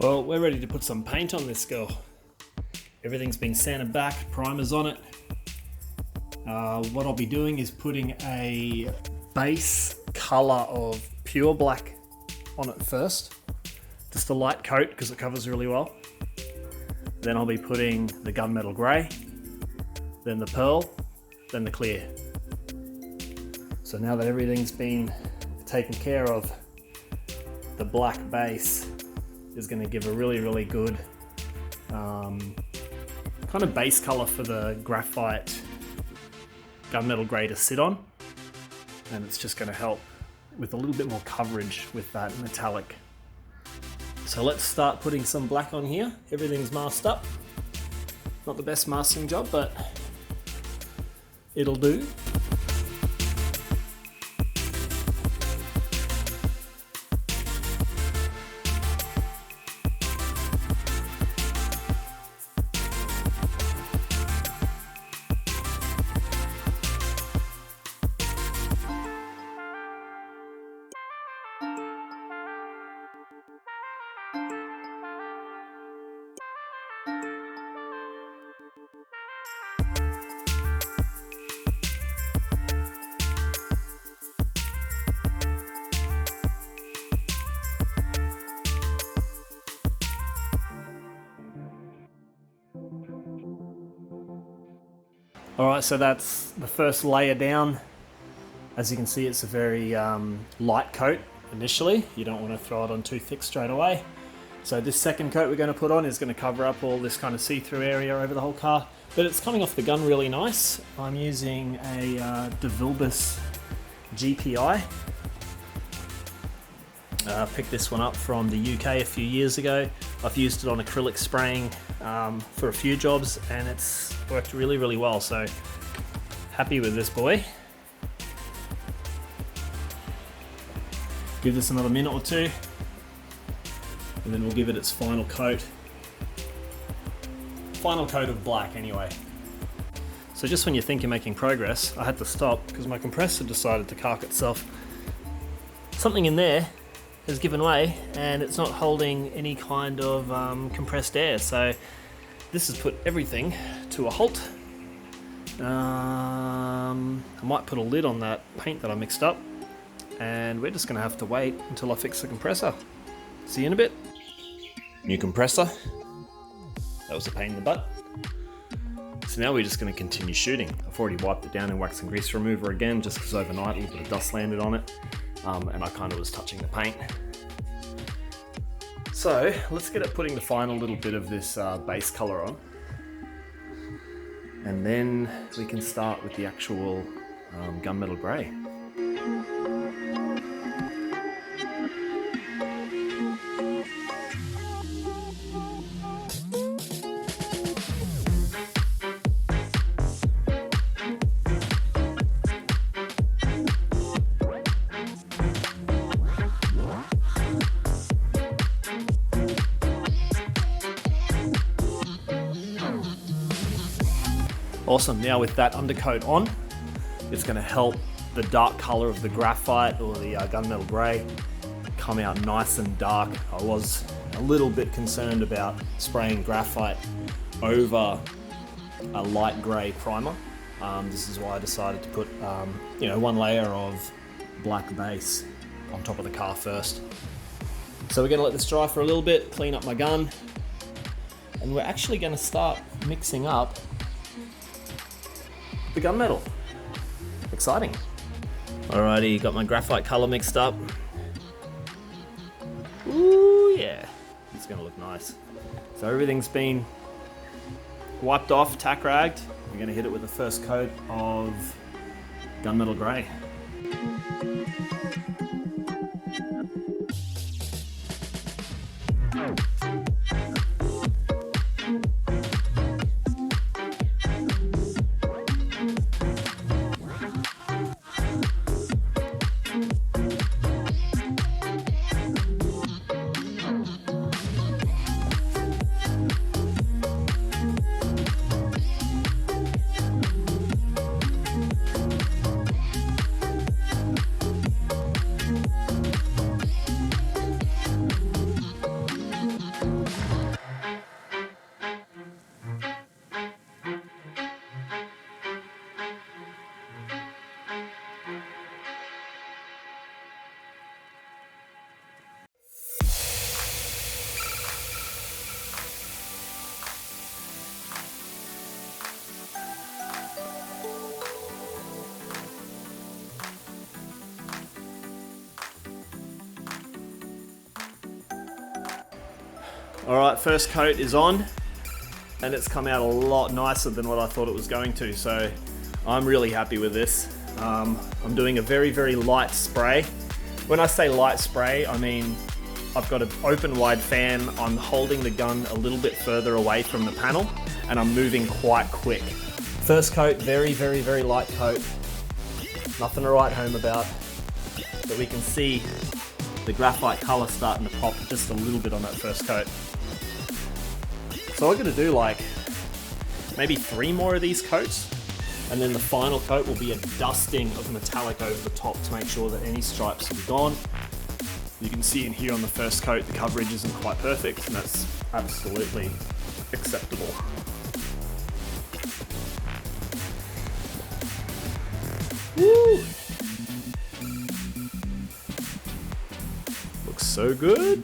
Well, we're ready to put some paint on this girl. Everything's been sanded back, primers on it. What I'll be doing is putting a base color of pure black on it first. Just a light coat because it covers really well. Then I'll be putting the gunmetal grey, then the pearl, then the clear. So now that everything's been taken care of, the black base is going to give a really good kind of base color for the graphite gunmetal grey to sit on, and it's just going to help with a little bit more coverage with that metallic. So let's start putting some black on here. Everything's masked up. Not the best masking job, but it'll do. Alright, so that's the first layer down. As you can see, it's a very light coat initially. You don't want to throw it on too thick straight away. So this second coat we're going to put on is going to cover up all this kind of see-through area over the whole car. But it's coming off the gun really nice. I'm using a DeVilbiss GPI. Picked this one up from the UK a few years ago. I've used it on acrylic spraying for a few jobs, and it's worked really well, so happy with this boy. Give this another minute or two, and then we'll give it its final coat. Final coat of black anyway. So just when you think you're making progress, I had to stop because my compressor decided to cark itself. Something in there has given way and it's not holding any kind of compressed air, so this has put everything to a halt. I might put a lid on that paint that I mixed up, and we're just going to have to wait until I fix the compressor. See you in a bit. New compressor. That was a pain in the butt. So now we're just going to continue shooting. I've already wiped it down in wax and grease remover again, just because overnight a little bit of dust landed on it, and I kind of was touching the paint. So let's get at putting the final little bit of this base color on, and then we can start with the actual gunmetal grey. Awesome, now with that undercoat on, it's going to help the dark color of the graphite or the gunmetal grey come out nice and dark. I was a little bit concerned about spraying graphite over a light grey primer. This is why I decided to put one layer of black base on top of the car first. So we're going to let this dry for a little bit, clean up my gun, and we're actually going to start mixing up the gunmetal. Exciting. Alrighty, got my graphite color mixed up. Ooh yeah, it's gonna look nice. So everything's been wiped off, tack ragged. We're gonna hit it with the first coat of gunmetal grey. Alright, first coat is on, and it's come out a lot nicer than what I thought it was going to, so I'm really happy with this. I'm doing a very, very light spray. When I say light spray, I mean I've got an open wide fan, I'm holding the gun a little bit further away from the panel, and I'm moving quite quick. First coat, very, very, very light coat. Nothing to write home about, but we can see the graphite color starting to pop just a little bit on that first coat. So I'm gonna do like maybe 3 more of these coats, and then the final coat will be a dusting of metallic over the top to make sure that any stripes are gone. You can see in here on the first coat the coverage isn't quite perfect, and that's absolutely acceptable. Woo! Looks so good.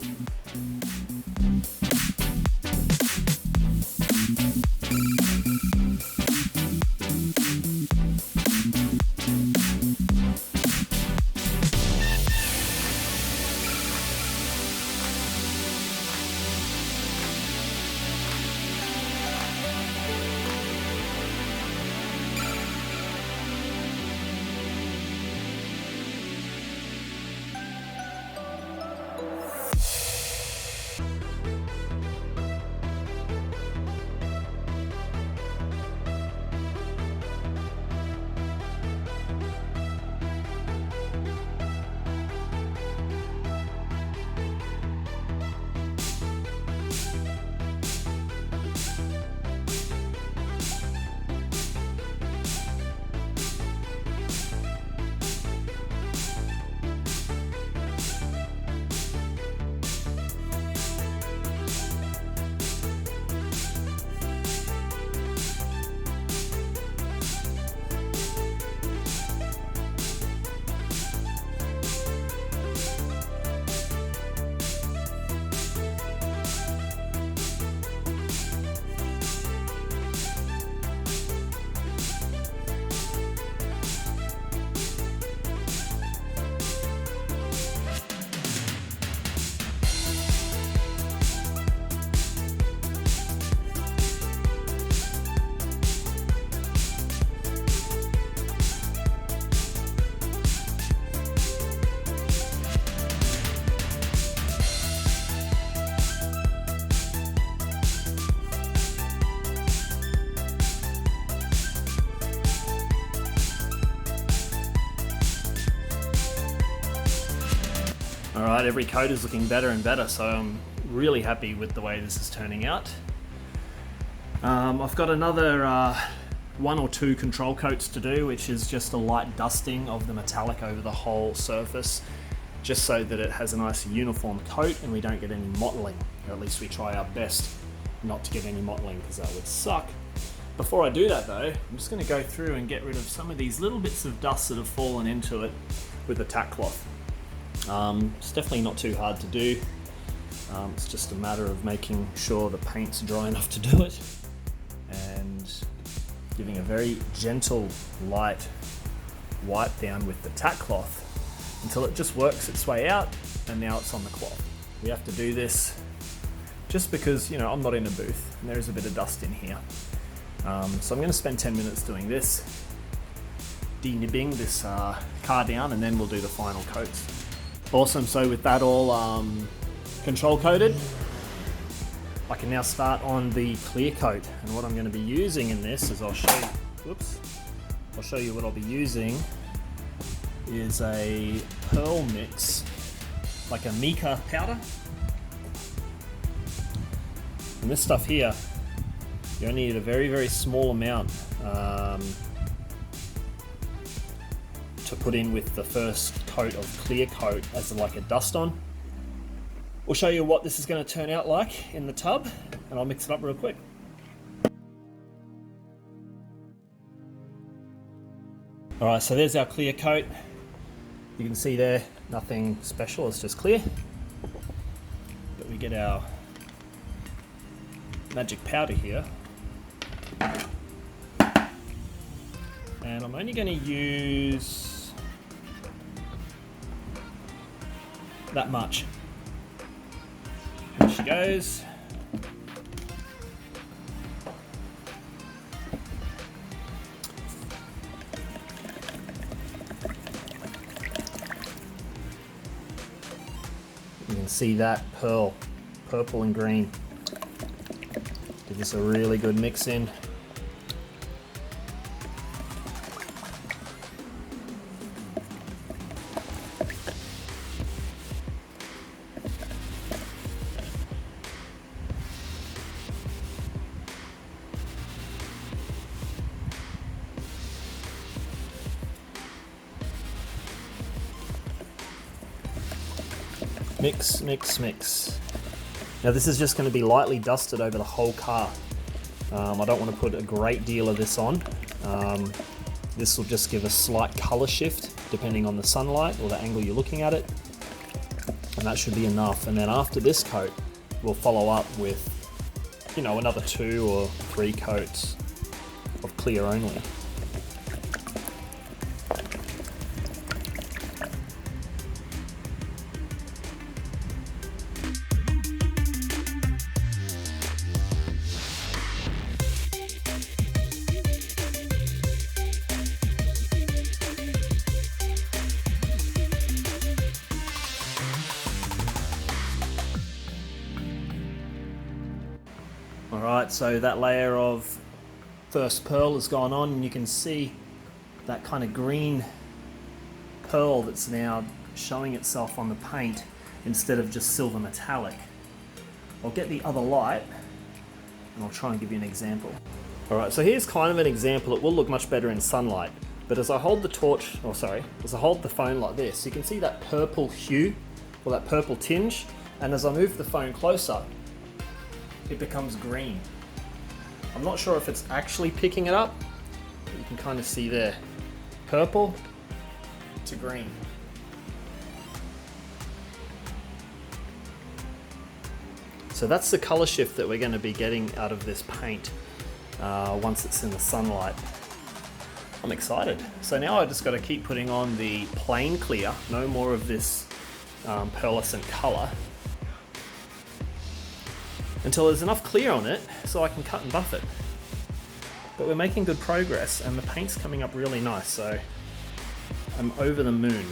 Alright, every coat is looking better and better, so I'm really happy with the way this is turning out. I've got another 1 or 2 control coats to do, which is just a light dusting of the metallic over the whole surface, just so that it has a nice uniform coat and we don't get any mottling, or at least we try our best not to get any mottling, because that would suck. Before I do that though, I'm just going to go through and get rid of some of these little bits of dust that have fallen into it with the tack cloth. It's definitely not too hard to do. It's just a matter of making sure the paint's dry enough to do it, and giving a very gentle, light wipe down with the tack cloth until it just works its way out, and now it's on the cloth. We have to do this just because, you know, I'm not in a booth and there is a bit of dust in here. So I'm going to spend 10 minutes doing this, denibbing this car down, and then we'll do the final coats. Awesome, so with that all control coated, I can now start on the clear coat. And what I'm going to be using in this is I'll show you what I'll be using is a pearl mix, like a mica powder. And this stuff here, you only need a very, very small amount to put in with the first coat of clear coat as like a dust on. We'll show you what this is going to turn out like in the tub, and I'll mix it up real quick. Alright, so there's our clear coat. You can see there, nothing special, it's just clear. But we get our magic powder here. And I'm only going to use that much. There she goes. can see that pearl, purple and green. Give this a really good mix in. Mix, mix, mix. Now this is just going to be lightly dusted over the whole car. I don't want to put a great deal of this on. This will just give a slight color shift depending on the sunlight or the angle you're looking at it. And that should be enough. And then after this coat, we'll follow up with, you know, another 2 or 3 coats of clear only. Alright, so that layer of first pearl has gone on, and you can see that kind of green pearl that's now showing itself on the paint instead of just silver metallic. I'll get the other light and I'll try and give you an example. Alright, so here's kind of an example. It will look much better in sunlight, but as I hold the torch, as I hold the phone like this, you can see that purple hue or that purple tinge, and as I move the phone closer, it becomes green. I'm not sure if it's actually picking it up, but you can kind of see there, purple to green. So that's the color shift that we're going to be getting out of this paint once it's in the sunlight. I'm excited. So now I just got to keep putting on the plain clear, no more of this pearlescent color, until there's enough clear on it so I can cut and buff it. But we're making good progress and the paint's coming up really nice, so I'm over the moon.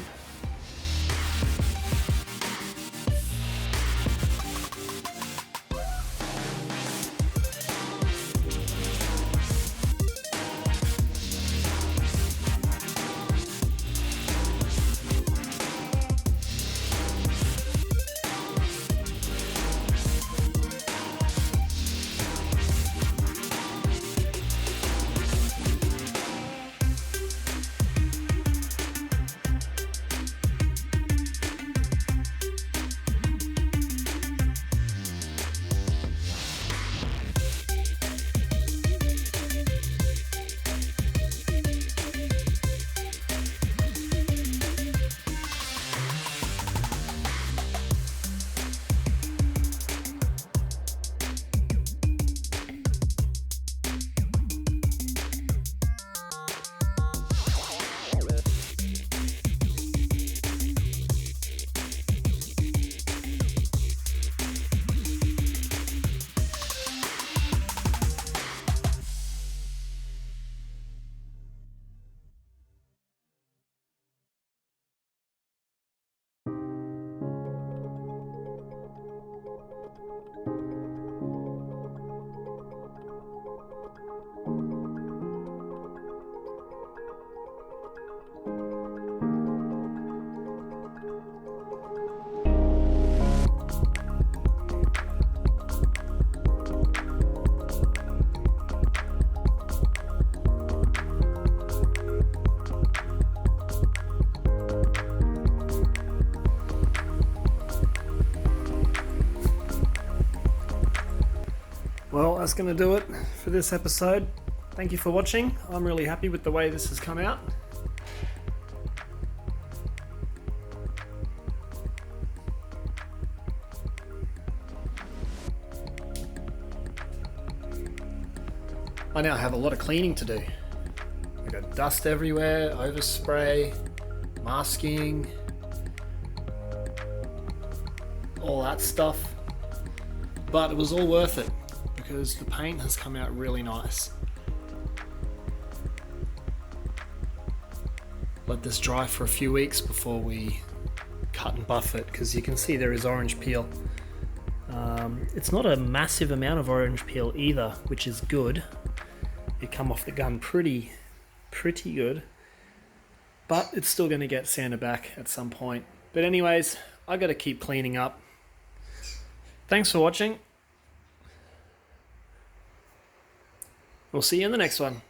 Well, that's going to do it for this episode. Thank you for watching. I'm really happy with the way this has come out. I now have a lot of cleaning to do. I've got dust everywhere, overspray, masking, all that stuff. But it was all worth it, because the paint has come out really nice. Let this dry for a few weeks before we cut and buff it, because you can see there is orange peel. It's not a massive amount of orange peel either, which is good. It come off the gun pretty good, but it's still going to get sanded back at some point. But anyways, I got to keep cleaning up. Thanks for watching. We'll see you in the next one.